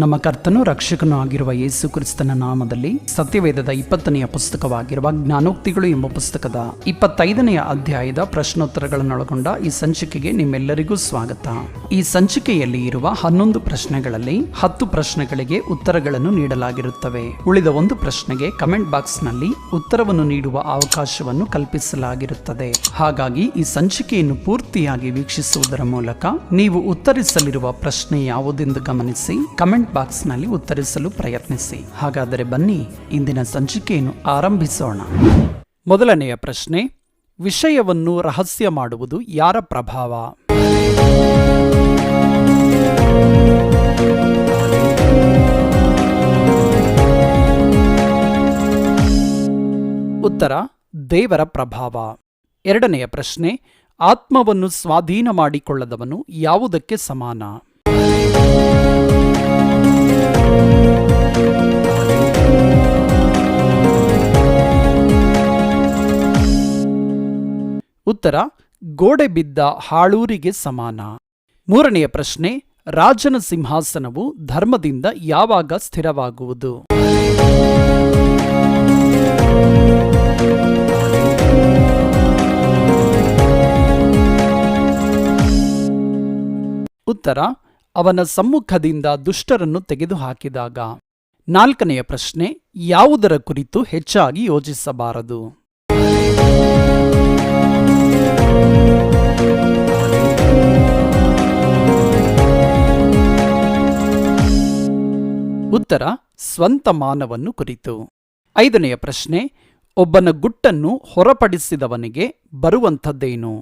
ನಮ್ಮ ಕರ್ತನೂ ರಕ್ಷಕನೂ ಆಗಿರುವ ಯೇಸು ಕ್ರಿಸ್ತನ ನಾಮದಲ್ಲಿ ಸತ್ಯವೇದದ 20ನೆಯ ಪುಸ್ತಕವಾಗಿರುವ ಜ್ಞಾನೋಕ್ತಿಗಳು ಎಂಬ ಪುಸ್ತಕದ 25ನೆಯ ಅಧ್ಯಾಯದ ಪ್ರಶ್ನೋತ್ತರಗಳನ್ನೊಳಗೊಂಡ ಈ ಸಂಚಿಕೆಗೆ ನಿಮ್ಮೆಲ್ಲರಿಗೂ ಸ್ವಾಗತ. ಈ ಸಂಚಿಕೆಯಲ್ಲಿ ಇರುವ 11 ಪ್ರಶ್ನೆಗಳಲ್ಲಿ 10 ಪ್ರಶ್ನೆಗಳಿಗೆ ಉತ್ತರಗಳನ್ನು ನೀಡಲಾಗಿರುತ್ತವೆ. ಉಳಿದ 1 ಪ್ರಶ್ನೆಗೆ ಕಮೆಂಟ್ ಬಾಕ್ಸ್ ನಲ್ಲಿ ಉತ್ತರವನ್ನು ನೀಡುವ ಅವಕಾಶವನ್ನು ಕಲ್ಪಿಸಲಾಗಿರುತ್ತದೆ. ಹಾಗಾಗಿ ಈ ಸಂಚಿಕೆಯನ್ನು ಪೂರ್ತಿಯಾಗಿ ವೀಕ್ಷಿಸುವುದರ ಮೂಲಕ ನೀವು ಉತ್ತರಿಸಲಿರುವ ಪ್ರಶ್ನೆ ಯಾವುದೆಂದು ಗಮನಿಸಿ ಕಮೆಂಟ್ ಬಾಕ್ಸ್ ನಲ್ಲಿ ಉತ್ತರಿಸಲು ಪ್ರಯತ್ನಿಸಿ. ಹಾಗಾದರೆ ಬನ್ನಿ ಇಂದಿನ ಸಂಚಿಕೆಯನ್ನು ಆರಂಭಿಸೋಣ. ಮೊದಲನೆಯ ಪ್ರಶ್ನೆ, ವಿಷಯವನ್ನು ರಹಸ್ಯ ಮಾಡುವುದು ಯಾರ ಪ್ರಭಾವ? ಉತ್ತರ, ದೇವರ ಪ್ರಭಾವ. ಎರಡನೆಯ ಪ್ರಶ್ನೆ, ಆತ್ಮವನ್ನು ಸ್ವಾಧೀನ ಮಾಡಿಕೊಳ್ಳದವನು ಯಾವುದಕ್ಕೆ ಸಮಾನ? ಉತ್ತರ, ಗೋಡೆ ಬಿದ್ದ ಹಾಳೂರಿಗೆ ಸಮಾನ. ಮೂರನೆಯ ಪ್ರಶ್ನೆ, ರಾಜನ ಸಿಂಹಾಸನವು ಧರ್ಮದಿಂದ ಯಾವಾಗ ಸ್ಥಿರವಾಗುವುದು? ಉತ್ತರ, ಅವನ ಸಮ್ಮುಖದಿಂದ ದುಷ್ಟರನ್ನು ತೆಗೆದುಹಾಕಿದಾಗ. ನಾಲ್ಕನೆಯ ಪ್ರಶ್ನೆ, ಯಾವುದರ ಕುರಿತು ಹೆಚ್ಚಾಗಿ ಯೋಚಿಸಬಾರದು? ಉತ್ತರ, ಸ್ವಂತ ಮಾನವನ್ನು ಕುರಿತು. ಐದನೆಯ ಪ್ರಶ್ನೆ, ಒಬ್ಬನ ಗುಟ್ಟನ್ನು ಹೊರಪಡಿಸಿದವನಿಗೆ ಬರುವಂಥದ್ದೇನು?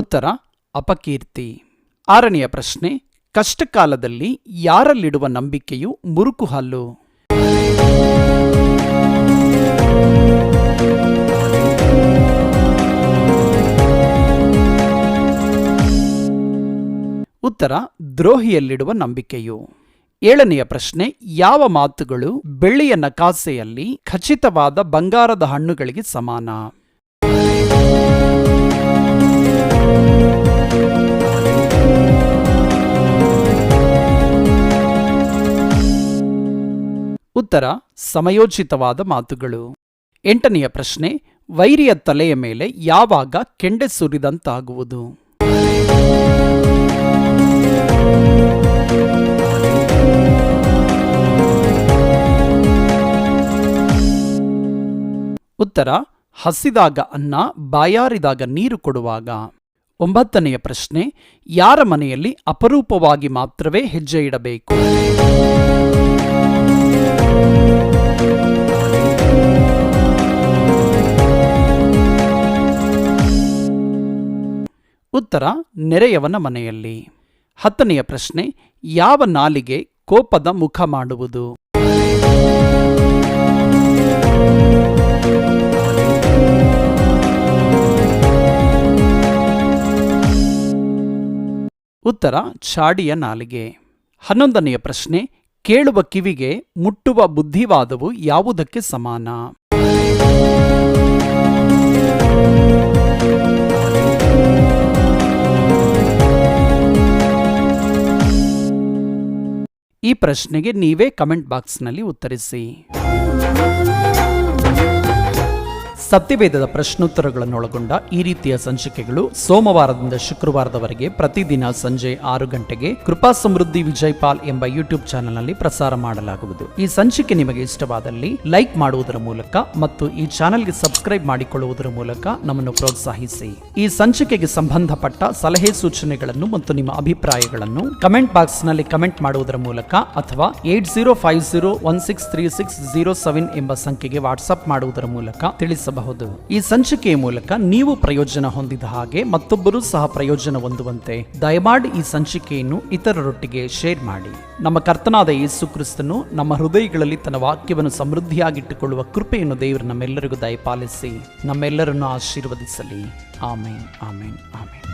ಉತ್ತರ, ಅಪಕೀರ್ತಿ. ಆರನೆಯ ಪ್ರಶ್ನೆ, ಕಷ್ಟಕಾಲದಲ್ಲಿ ಯಾರಲ್ಲಿಡುವ ನಂಬಿಕೆಯು ಮುರುಕು ಹಲ್ಲು? ಉತ್ತರ, ದ್ರೋಹಿಯಲ್ಲಿಡುವ ನಂಬಿಕೆಯು. ಏಳನೆಯ ಪ್ರಶ್ನೆ, ಯಾವ ಮಾತುಗಳು ಬೆಳ್ಳಿಯ ನಕಾಸೆಯಲ್ಲಿ ಖಚಿತವಾದ ಬಂಗಾರದ ಹಣ್ಣುಗಳಿಗೆ ಸಮಾನ? ಉತ್ತರ, ಸಮಯೋಚಿತವಾದ ಮಾತುಗಳು. ಎಂಟನೆಯ ಪ್ರಶ್ನೆ, ವೈರಿಯ ತಲೆಯ ಮೇಲೆ ಯಾವಾಗ ಕೆಂಡೆ ಸುರಿದಂತಾಗುವುದು? ಉತ್ತರ, ಹಸಿದಾಗ ಅನ್ನ, ಬಾಯಾರಿದಾಗ ನೀರು ಕೊಡುವಾಗ. ಒಂಬತ್ತನೆಯ ಪ್ರಶ್ನೆ, ಯಾರ ಮನೆಯಲ್ಲಿ ಅಪರೂಪವಾಗಿ ಮಾತ್ರವೇ ಹೆಜ್ಜೆ ಇಡಬೇಕು? ಉತ್ತರ, ನೆರೆಯವನ ಮನೆಯಲ್ಲಿ. ಹತ್ತನೆಯ ಪ್ರಶ್ನೆ, ಯಾವ ನಾಲಿಗೆ ಕೋಪದ ಮುಖ ಮಾಡುವುದು? ಉತ್ತರ, ಚಾಡಿಯ ನಾಲಿಗೆ. 11ನೆಯ ಪ್ರಶ್ನೆ, ಕೇಳುವ ಕಿವಿಗೆ ಮುಟ್ಟುವ ಬುದ್ಧಿವಾದವು ಯಾವುದಕ್ಕೆ ಸಮಾನ? ಈ ಪ್ರಶ್ನೆಗೆ ನೀವೇ ಕಮೆಂಟ್ ಬಾಕ್ಸ್ನಲ್ಲಿ ಉತ್ತರಿಸಿ. ಸತ್ಯವೇದದ ಪ್ರಶ್ನೋತ್ತರಗಳನ್ನೊಳಗೊಂಡ ಈ ರೀತಿಯ ಸಂಚಿಕೆಗಳು ಸೋಮವಾರದಿಂದ ಶುಕ್ರವಾರದವರೆಗೆ ಪ್ರತಿದಿನ ಸಂಜೆ 6 ಗಂಟೆಗೆ ಕೃಪಾ ಸಮೃದ್ಧಿ ವಿಜಯಪಾಲ್ ಎಂಬ ಯೂಟ್ಯೂಬ್ ಚಾನೆಲ್ನಲ್ಲಿ ಪ್ರಸಾರ ಮಾಡಲಾಗುವುದು. ಈ ಸಂಚಿಕೆ ನಿಮಗೆ ಇಷ್ಟವಾದಲ್ಲಿ ಲೈಕ್ ಮಾಡುವುದರ ಮೂಲಕ ಮತ್ತು ಈ ಚಾನೆಲ್ಗೆ ಸಬ್ಸ್ಕ್ರೈಬ್ ಮಾಡಿಕೊಳ್ಳುವುದರ ಮೂಲಕ ನಮ್ಮನ್ನು ಪ್ರೋತ್ಸಾಹಿಸಿ. ಈ ಸಂಚಿಕೆಗೆ ಸಂಬಂಧಪಟ್ಟ ಸಲಹೆ ಸೂಚನೆಗಳನ್ನು ಮತ್ತು ನಿಮ್ಮ ಅಭಿಪ್ರಾಯಗಳನ್ನು ಕಮೆಂಟ್ ಬಾಕ್ಸ್ ನಲ್ಲಿ ಕಮೆಂಟ್ ಮಾಡುವುದರ ಮೂಲಕ ಅಥವಾ 8050163607 ಎಂಬ ಸಂಖ್ಯೆಗೆ ವಾಟ್ಸ್ಆಪ್ ಮಾಡುವುದರ ಮೂಲಕ ತಿಳಿಸಬಹುದು. ಈ ಸಂಚಿಕೆಯ ಮೂಲಕ ನೀವು ಪ್ರಯೋಜನ ಹೊಂದಿದ ಹಾಗೆ ಮತ್ತೊಬ್ಬರು ಸಹ ಪ್ರಯೋಜನ ಹೊಂದುವಂತೆ ದಯಮಾಡಿ ಈ ಸಂಚಿಕೆಯನ್ನು ಇತರರೊಟ್ಟಿಗೆ ಶೇರ್ ಮಾಡಿ. ನಮ್ಮ ಕರ್ತನಾದ ಯೇಸು ಕ್ರಿಸ್ತನು ನಮ್ಮ ಹೃದಯಗಳಲ್ಲಿ ತನ್ನ ವಾಕ್ಯವನ್ನು ಸಮೃದ್ಧಿಯಾಗಿಟ್ಟುಕೊಳ್ಳುವ ಕೃಪೆಯನ್ನು ದೇವರು ನಮ್ಮೆಲ್ಲರಿಗೂ ದಯಪಾಲಿಸಿ ನಮ್ಮೆಲ್ಲರನ್ನು ಆಶೀರ್ವದಿಸಲಿ. ಆಮೇನ್, ಆಮೇನ್, ಆಮೇನ್.